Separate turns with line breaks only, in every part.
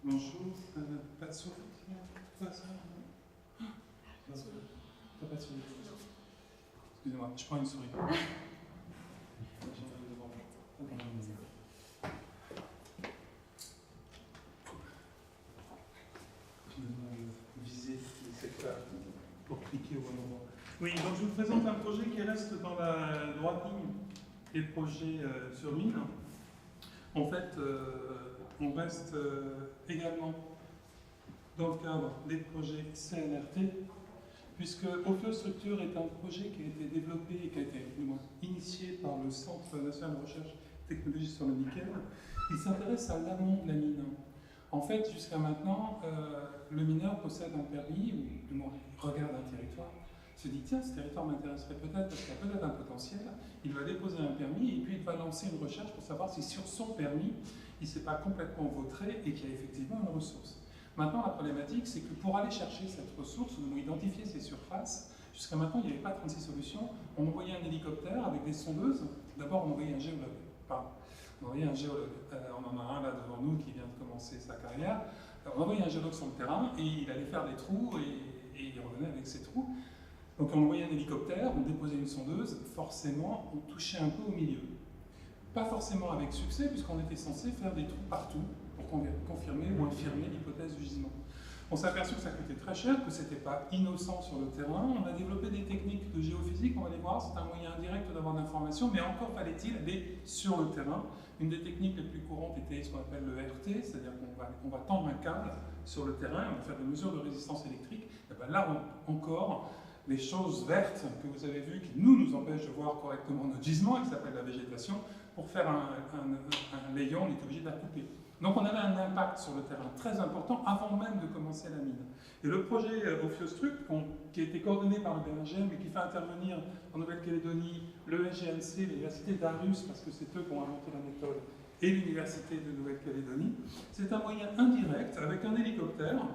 Bonjour, pas de souris? Pas ça? T'as pas de souris? Excusez-moi, je prends une souris. Viser les secteurs pour cliquer au bon endroit. Oui, donc je vous présente un projet qui reste dans la droite ligne des projets sur mine. En fait, on reste également dans le cadre des projets CNRT, puisque Ophiostructure est un projet qui a été développé et qui a été du moins initié par le Centre national de recherche technologique sur le nickel. Il s'intéresse à l'amont de la mine. En fait, jusqu'à maintenant, le mineur possède un permis, ou du moins il regarde un territoire, se dit tiens, ce territoire m'intéresserait peut-être parce qu'il y a peut-être un potentiel, il va déposer un permis et puis il va lancer une recherche pour savoir si sur son permis, il ne s'est pas complètement vautré et qu'il y a effectivement une ressource. Maintenant, la problématique, c'est que pour aller chercher cette ressource, nous devons identifier ces surfaces. Jusqu'à maintenant, il n'y avait pas 36 solutions. On envoyait un hélicoptère avec des sondeuses. D'abord, on envoyait un géologue. Pardon. On envoyait un géologue. On en a un là devant nous qui vient de commencer sa carrière. On envoyait un géologue sur le terrain et il allait faire des trous et il revenait avec ses trous. Donc on envoyait un hélicoptère, on déposait une sondeuse, forcément on touchait un peu au milieu. Pas forcément avec succès puisqu'on était censé faire des trous partout pour confirmer ou infirmer l'hypothèse du gisement. On s'est aperçu que ça coûtait très cher, que ce n'était pas innocent sur le terrain. On a développé des techniques de géophysique, on va les voir, c'est un moyen indirect d'avoir l'information, mais encore fallait-il aller sur le terrain. Une des techniques les plus courantes était ce qu'on appelle le RT, c'est-à-dire qu'on va tendre un câble sur le terrain, on va faire des mesures de résistance électrique. Et bien là encore, les choses vertes que vous avez vues qui nous empêchent de voir correctement notre gisement, qui s'appelle la végétation, pour faire un layon, on est obligé de la couper. Donc on avait un impact sur le terrain très important avant même de commencer la mine. Et le projet Ophiostruct, qui a été coordonné par le BRGM et qui fait intervenir en Nouvelle-Calédonie le SGNC, l'université d'Aarhus, parce que c'est eux qui ont inventé la méthode, et l'université de Nouvelle-Calédonie, c'est un moyen indirect, avec un hélicoptère,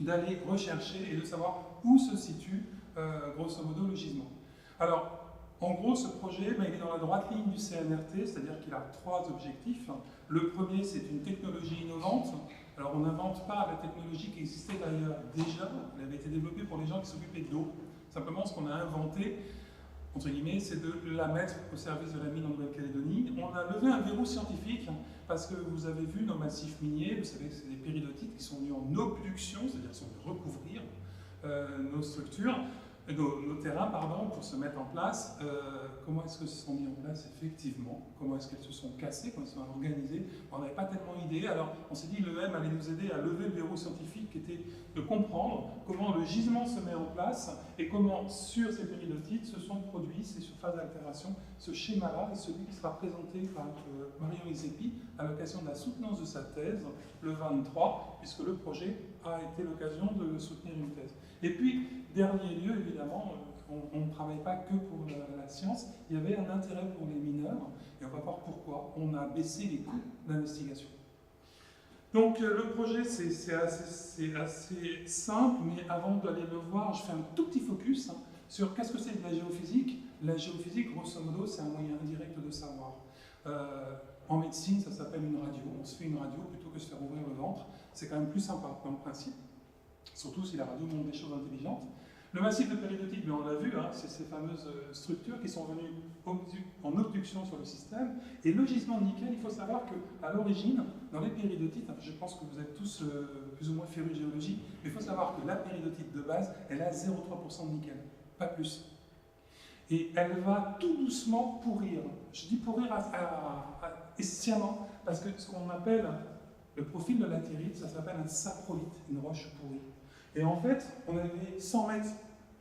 d'aller rechercher et de savoir où se situe, grosso modo, le gisement. Alors, en gros, ce projet, il est dans la droite ligne du CNRT, c'est-à-dire qu'il a 3 objectifs. Le premier, c'est une technologie innovante. Alors, on n'invente pas la technologie qui existait d'ailleurs déjà. Elle avait été développée pour les gens qui s'occupaient d'eau. Simplement, ce qu'on a inventé, entre guillemets, c'est de la mettre au service de la mine en Nouvelle-Calédonie. On a levé un verrou scientifique, parce que vous avez vu nos massifs miniers, vous savez que c'est des péridotites qui sont venus en obduction, c'est-à-dire qui sont venus recouvrir nos structures. Nos terrains, pour se mettre en place. Comment est-ce que se sont mis en place effectivement? Comment est-ce qu'elles se sont cassées? Comment elles se sont organisées? On n'avait pas tellement idée. Alors on s'est dit l'EM allait nous aider à lever le verrou scientifique qui était de comprendre comment le gisement se met en place et comment sur ces péridotites se sont produits ces surfaces d'altération. Ce schéma-là est celui qui sera présenté par Marion Isepi à l'occasion de la soutenance de sa thèse le 23, puisque le projet a été l'occasion de soutenir une thèse. Et puis, dernier lieu, évidemment, on ne travaille pas que pour la science, il y avait un intérêt pour les mineurs, et on va voir pourquoi. On a baissé les coûts d'investigation. Donc le projet, c'est assez simple, mais avant d'aller le voir, je fais un tout petit focus sur qu'est-ce que c'est de la géophysique. La géophysique, grosso modo, c'est un moyen indirect de savoir. En médecine, ça s'appelle une radio. On se fait une radio plutôt que de se faire ouvrir le ventre. C'est quand même plus sympa dans le principe. Surtout si la radio montre des choses intelligentes. Le massif de péridotites, on l'a vu, c'est ces fameuses structures qui sont venues en obduction sur le système. Et le gisement de nickel, il faut savoir qu'à l'origine, dans les péridotites, je pense que vous êtes tous plus ou moins férus de géologie, mais il faut savoir que la péridotite de base, elle a 0,3% de nickel, pas plus. Et elle va tout doucement pourrir. Je dis pourrir sciemment, parce que ce qu'on appelle le profil de latérite, ça s'appelle un saprolite, une roche pourrie. Et en fait, on avait 100 mètres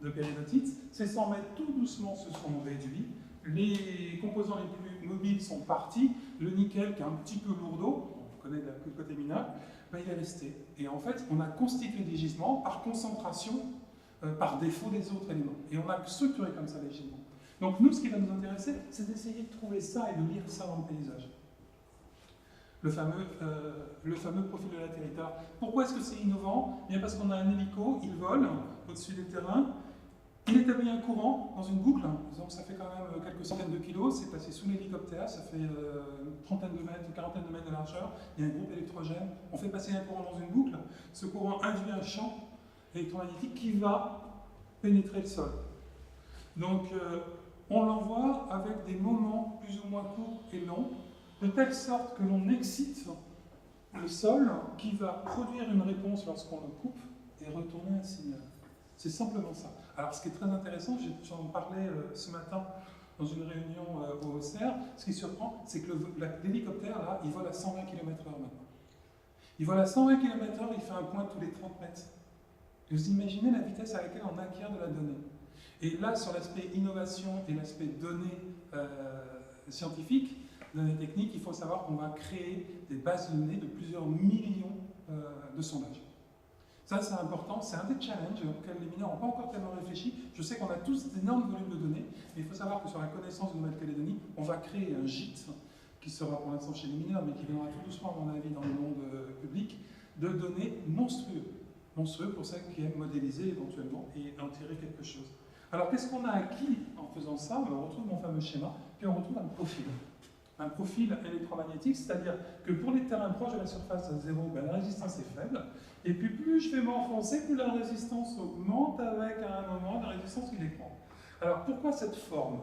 de péridotite, ces 100 mètres tout doucement se sont réduits, les composants les plus mobiles sont partis, le nickel qui est un petit peu lourdeau, on connaît le côté minable, il est resté. Et en fait, on a constitué des gisements par concentration, par défaut des autres éléments. Et on a structuré comme ça les gisements. Donc nous, ce qui va nous intéresser, c'est d'essayer de trouver ça et de lire ça dans le paysage. Le fameux profil de latérite. Pourquoi est-ce que c'est innovant? Bien parce qu'on a un hélico, il vole au-dessus des terrains, Il établit un courant dans une boucle, donc ça fait quand même quelques centaines de kilos, c'est passé sous l'hélicoptère, ça fait une trentaine de mètres, une quarantaine de mètres de largeur, il y a un groupe électrogène, on fait passer un courant dans une boucle, ce courant induit un champ électromagnétique qui va pénétrer le sol. Donc on l'envoie avec des moments plus ou moins courts et longs, de telle sorte que l'on excite le sol qui va produire une réponse lorsqu'on le coupe et retourner un signal. C'est simplement ça. Alors ce qui est très intéressant, j'en parlais ce matin dans une réunion au OCR, ce qui surprend, c'est que l'hélicoptère, là, il vole à 120 km/h maintenant. Il vole à 120 km/h, il fait un point tous les 30 mètres. Et vous imaginez la vitesse à laquelle on acquiert de la donnée. Et là, sur l'aspect innovation et l'aspect données scientifiques, données techniques, il faut savoir qu'on va créer des bases de données de plusieurs millions de sondages. Ça, c'est important, c'est un des challenges auxquels les mineurs n'ont pas encore tellement réfléchi. Je sais qu'on a tous d'énormes volumes de données, mais il faut savoir que sur la connaissance de Nouvelle-Calédonie, on va créer un gîte, qui sera pour l'instant chez les mineurs, mais qui viendra tout doucement, à mon avis, dans le monde public, de données monstrueux. Monstrueux pour celles qui aiment modéliser éventuellement et en tirer quelque chose. Alors, qu'est-ce qu'on a acquis en faisant ça? On retrouve mon fameux schéma, puis on retrouve un profil. Un profil électromagnétique, c'est-à-dire que pour les terrains proches de la surface à zéro, ben, la résistance est faible, et puis plus je vais m'enfoncer, plus la résistance augmente avec à un moment la résistance qui décroît. Alors pourquoi cette forme?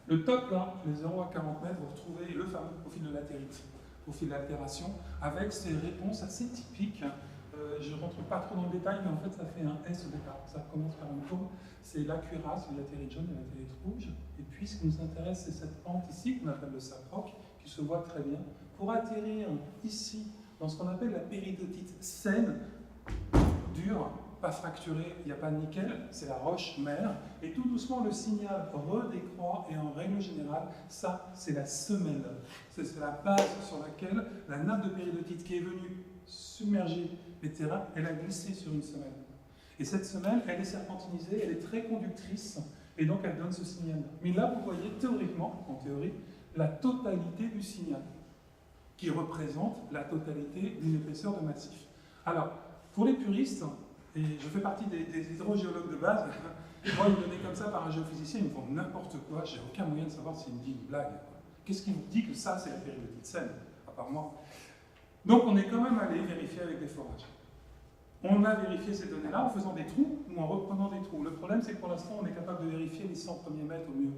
Le top là, les 0 à 40 mètres, vous retrouvez le fameux profil de latérite, profil d'altération, avec ces réponses assez typiques. Je ne rentre pas trop dans le détail, mais en fait ça fait un S au départ. Ça commence par une courbe, c'est la cuirasse, le latérite jaune et la latérite rouge. Et puis ce qui nous intéresse, c'est cette pente ici, qu'on appelle le saproc, qui se voit très bien, pour atterrir ici, dans ce qu'on appelle la péridotite saine, dure, pas fracturée, il n'y a pas de nickel, c'est la roche mère, et tout doucement le signal redécroît, et en règle générale, ça c'est la semelle. C'est la base sur laquelle la nappe de péridotite qui est venue submerger les terrains, elle a glissé sur une semelle. Et cette semelle, elle est serpentinisée, elle est très conductrice, et donc elle donne ce signal. Mais là, vous voyez théoriquement, en théorie, la totalité du signal, qui représente la totalité d'une épaisseur de massif. Alors, pour les puristes, et je fais partie des hydrogéologues de base, moi, ils me donnaient comme ça par un géophysicien, ils me font n'importe quoi, j'ai aucun moyen de savoir s'il me dit une blague. Qu'est-ce qui vous dit que ça, c'est la péridotite saine, à part moi? Donc, on est quand même allé vérifier avec des forages. On a vérifié ces données-là en faisant des trous ou en reprenant des trous. Le problème, c'est que pour l'instant, on est capable de vérifier les 100 premiers mètres au mieux,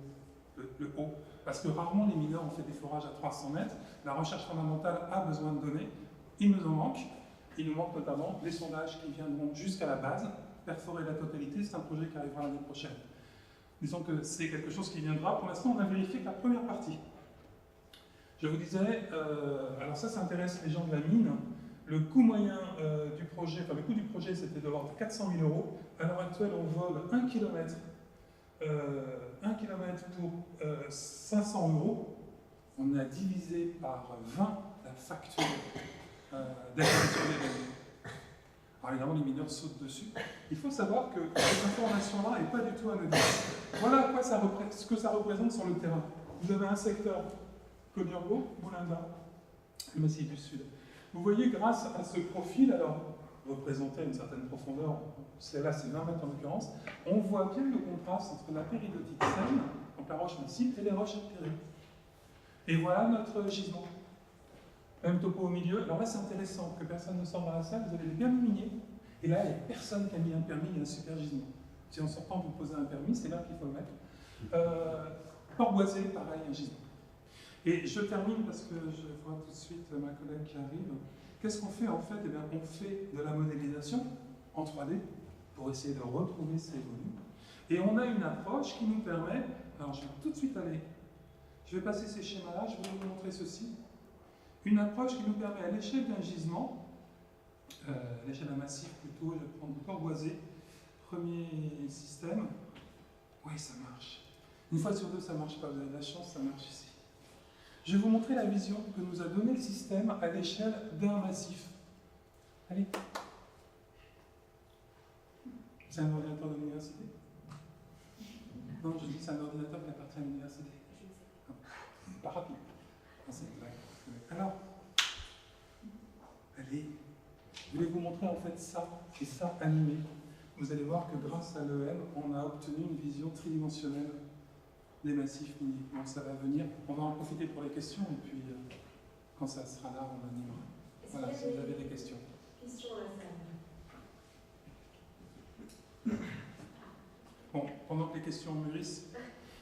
le haut. Parce que rarement les mineurs ont fait des forages à 300 mètres. La recherche fondamentale a besoin de données. Il nous en manque. Il nous manque notamment les sondages qui viendront jusqu'à la base. Perforer la totalité, c'est un projet qui arrivera l'année prochaine. Disons que c'est quelque chose qui viendra. Pour l'instant, on a vérifié que la première partie. Je vous disais, alors ça intéresse les gens de la mine. Le coût moyen du projet, enfin le coût du projet, c'était de l'ordre de 400 000 €. À l'heure actuelle, on vole 1 km. 1 km pour 500 €. On a divisé par 20 la facture d'acquisition des données. Alors évidemment, les mineurs sautent dessus. Il faut savoir que cette information-là n'est pas du tout anodine. Voilà à quoi ce que ça représente sur le terrain. Vous avez un secteur Conurgo, Boulinda, le Massif du Sud. Vous voyez, grâce à ce profil, alors représenté à une certaine profondeur, là c'est 20 mètres en l'occurrence, on voit bien le contraste entre la péridotite saine, donc la roche massive, et les roches altérées. Et voilà notre gisement. Même topo au milieu. Alors là c'est intéressant que personne ne sorte dans la salle, vous avez des permis miniers, et là il n'y a personne qui a mis un permis, il y a un super gisement. Si en sortant vous posez un permis, c'est là qu'il faut le mettre. Port-Boisé, pareil, un gisement. Et je termine parce que je vois tout de suite ma collègue qui arrive. Qu'est-ce qu'on fait en fait? Eh bien, on fait de la modélisation en 3D pour essayer de retrouver ces volumes. Et on a une approche qui nous permet, alors je vais tout de suite aller, je vais passer ces schémas-là, je vais vous montrer ceci. Une approche qui nous permet à l'échelle d'un gisement, à l'échelle d'un massif plutôt, je vais prendre le Port-Boisé, premier système. Oui, ça marche. Une fois sur deux, ça ne marche pas, vous avez de la chance, ça marche ici. Je vais vous montrer la vision que nous a donné le système à l'échelle d'un massif. Allez. C'est un ordinateur de l'université? Non, je dis c'est un ordinateur qui appartient à l'université. Pas rapide. Alors, allez. Je voulais vous montrer en fait ça et ça animé. vous allez voir que grâce à l'EM, on a obtenu une vision tridimensionnelle des massifs miniers. Donc ça va venir, on va en profiter pour les questions, et puis quand ça sera là, on animera. Voilà, si vous avez des questions.
Questions à la salle.
Bon, pendant que les questions mûrissent,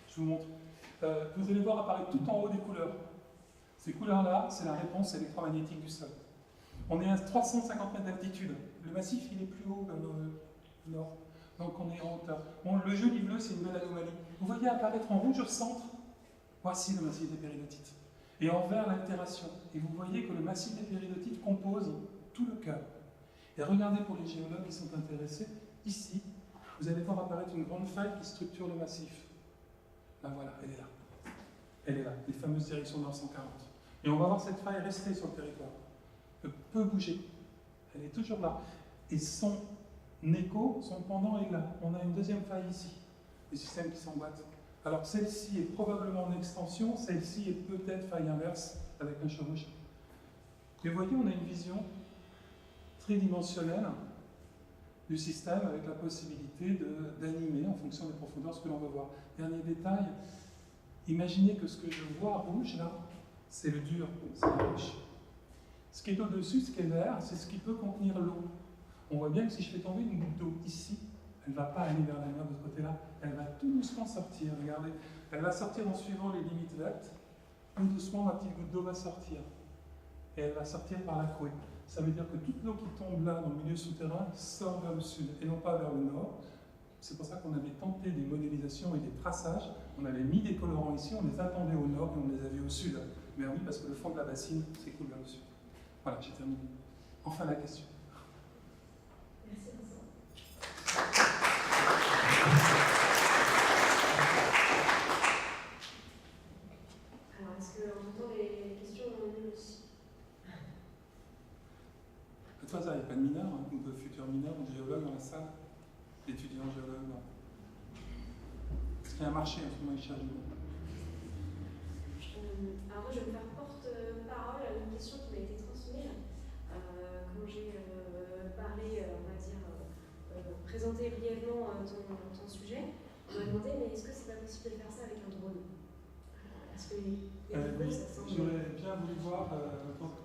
je vous montre. Vous allez voir apparaître tout en haut des couleurs. Ces couleurs-là, c'est la réponse électromagnétique du sol. On est à 350 mètres d'altitude. Le massif, il est plus haut vers le nord. Donc on est en hauteur. Bon, le jaune bleu, c'est une belle anomalie. Vous voyez apparaître en rouge au centre, voici le massif des péridotites. Et en vert, l'altération. Et vous voyez que le massif des péridotites compose tout le cœur. Et regardez pour les géologues qui sont intéressés, ici, vous allez voir apparaître une grande faille qui structure le massif. Là, voilà, elle est là. Elle est là, les fameuses directions nord 140. Et on va voir cette faille rester sur le territoire. Elle peut bouger. Elle est toujours là. Et son écho, son pendant est là. On a une deuxième faille ici. Les systèmes qui s'emboîtent. Alors celle-ci est probablement en extension, celle-ci est peut-être faille inverse avec un chevauchement. Et vous voyez, on a une vision tridimensionnelle du système avec la possibilité d'animer en fonction des profondeurs ce que l'on veut voir. Dernier détail, imaginez que ce que je vois rouge là, c'est le dur, c'est la roche. Ce qui est au-dessus, ce qui est vert, c'est ce qui peut contenir l'eau. On voit bien que si je fais tomber une goutte d'eau ici, elle ne va pas aller vers la mer de ce côté-là, elle va tout doucement sortir, regardez. Elle va sortir en suivant les limites vertes, tout doucement la petite goutte d'eau va sortir. Et elle va sortir par la couée. Ça veut dire que toute l'eau qui tombe là, dans le milieu souterrain, sort vers le sud, et non pas vers le nord. C'est pour ça qu'on avait tenté des modélisations et des traçages. On avait mis des colorants ici, on les attendait au nord et on les avait au sud. Mais oui, parce que le fond de la bassine s'écoule vers le sud. Voilà, j'ai terminé. Enfin, la question.
Merci Vincent. Alors, est-ce qu'on entend les questions en aussi?
À tout hasard, il n'y a pas de mineurs, hein, ou de futurs mineurs, ou de géologues dans la salle, d'étudiants géologues. Est-ce qu'il y a un marché en ce moment, il cherche du monde?
Alors moi, je vais me faire porte-parole à une question qui m'a été transmise quand j'ai parlé, on va dire, présenté brièvement ton sujet. On m'a demandé, mais est-ce que c'est pas possible de faire ça avec un drone? Est-ce que les
Oui,
ça semble...
j'aurais bien voulu voir,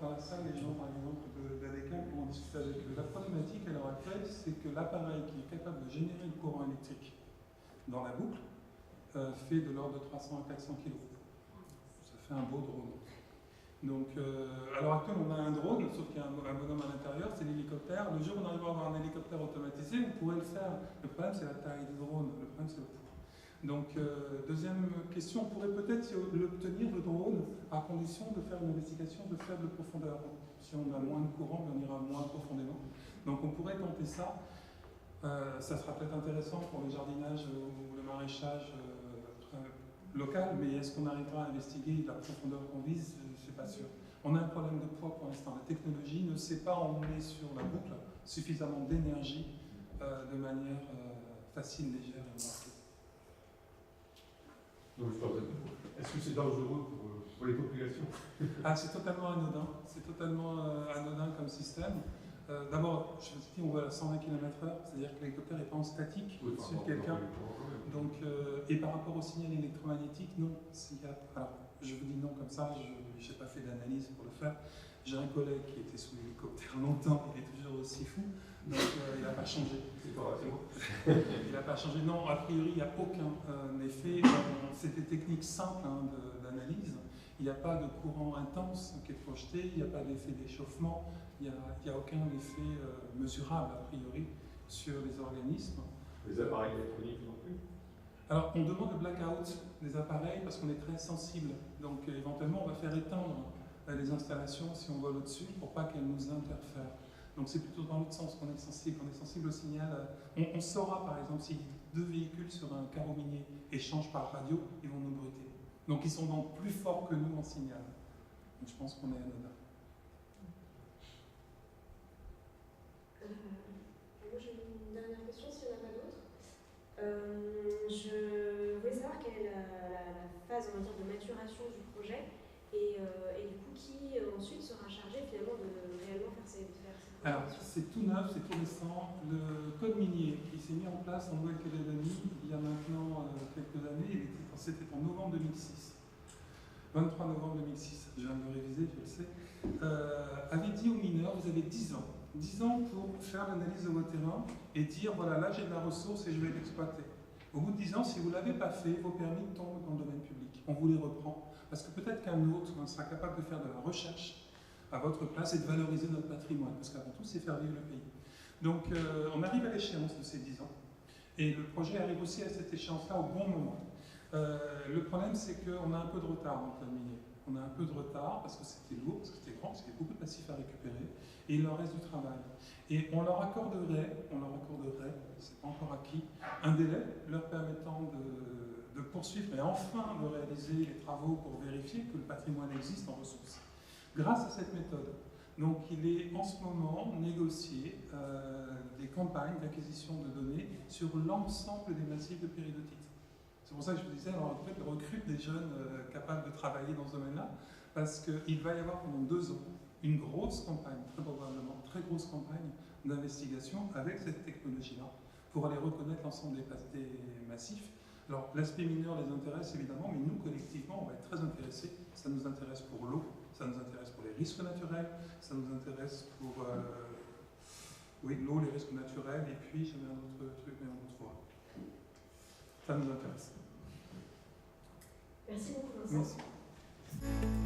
dans la salle, les gens, par exemple, d'ADK qui vont discuter avec eux. La problématique à l'heure actuelle, c'est que l'appareil qui est capable de générer le courant électrique dans la boucle fait de l'ordre de 300 à 400 kg. Ça fait un beau drone. Donc, à l'heure actuelle, on a un drone, sauf qu'il y a un bonhomme à l'intérieur, c'est l'hélicoptère. Le jour où on arrivera à avoir un hélicoptère automatisé, on pourrait le faire. Le problème, c'est la taille du drone. Le problème, c'est le poids. Donc, deuxième question, on pourrait peut-être l'obtenir, le drone, à condition de faire une investigation de faible profondeur. Si on a moins de courant, on ira moins profondément. Donc, on pourrait tenter ça. Ça sera peut-être intéressant pour le jardinage ou le maraîchage local, mais est-ce qu'on arrivera à investiguer la profondeur qu'on vise? Je ne suis pas sûr. On a un problème de poids pour l'instant. La technologie ne sait pas emmener sur la boucle suffisamment d'énergie de manière facile, légère et marquée.
Est-ce que c'est dangereux pour les populations?
Ah, c'est totalement anodin. C'est totalement anodin comme système. D'abord, je vous dis, on va à 120 km/h, c'est-à-dire que l'hélicoptère n'est pas en statique au-dessus de quelqu'un. Donc, et par rapport au signal électromagnétique, non. Alors, je vous dis non comme ça, je n'ai pas fait d'analyse pour le faire. J'ai un collègue qui était sous l'hélicoptère longtemps, il est toujours aussi fou, donc il n'a pas changé. Il n'a pas changé. Non, a priori, il n'y a aucun effet. C'est des techniques simples d'analyse. Il n'y a pas de courant intense qui est projeté, il n'y a pas d'effet d'échauffement, il n'y a aucun effet mesurable, a priori, sur les organismes.
Les appareils électroniques non plus?
Alors, on demande le blackout des appareils parce qu'on est très sensible. Donc, éventuellement, on va faire éteindre les installations si on vole au-dessus pour pas qu'elles nous interfèrent. Donc, c'est plutôt dans l'autre sens qu'on est sensible. On est sensible au signal. On saura, par exemple, si deux véhicules sur un carreau minier échangent par radio, ils vont nous bruiter. Donc, ils sont donc plus forts que nous en signal. Donc, je pense qu'on est anodin.
Moi, j'ai une dernière question, s'il n'y en a pas d'autres. Je voulais savoir quelle est la phase, on va dire, de maturation du projet et du coup qui ensuite sera chargé finalement de réellement faire ces
Alors, c'est tout neuf, c'est tout récent. Le code minier qui s'est mis en place en Nouvelle-Calédonie il y a maintenant quelques années, c'était en novembre 2006. 23 novembre 2006, je viens de le réviser, je le sais, avait dit aux mineurs, vous avez 10 ans. 10 ans pour faire l'analyse de votre terrain et dire, voilà, là j'ai de la ressource et je vais l'exploiter. Au bout de 10 ans, si vous ne l'avez pas fait, vos permis tombent dans le domaine public. On vous les reprend, parce que peut-être qu'un autre sera capable de faire de la recherche à votre place et de valoriser notre patrimoine, parce qu'avant tout, c'est faire vivre le pays. Donc, on arrive à l'échéance de ces 10 ans, et le projet arrive aussi à cette échéance-là au bon moment. Le problème, c'est qu'on a un peu de retard dans le code minier. On a un peu de retard parce que c'était lourd, parce que c'était grand, parce qu'il y a beaucoup de passifs à récupérer, et il leur reste du travail. Et on leur accorderait, c'est pas encore acquis, un délai leur permettant de poursuivre et enfin de réaliser les travaux pour vérifier que le patrimoine existe en ressources. Grâce à cette méthode. Donc il est en ce moment négocié des campagnes d'acquisition de données sur l'ensemble des massifs de péridotite. C'est pour ça que je vous disais, alors, en fait, on recrute des jeunes capables de travailler dans ce domaine-là, parce qu'il va y avoir pendant 2 ans une grosse campagne, très probablement, très grosse campagne d'investigation avec cette technologie-là, pour aller reconnaître l'ensemble des massifs. Alors l'aspect mineur les intéresse évidemment, mais nous collectivement, on va être très intéressés. Ça nous intéresse pour l'eau, ça nous intéresse pour les risques naturels, ça nous intéresse pour l'eau, les risques naturels, et puis j'avais un autre truc, mais on le retrouvera. Ça nous intéresse.
Merci beaucoup, Vincent.
Merci.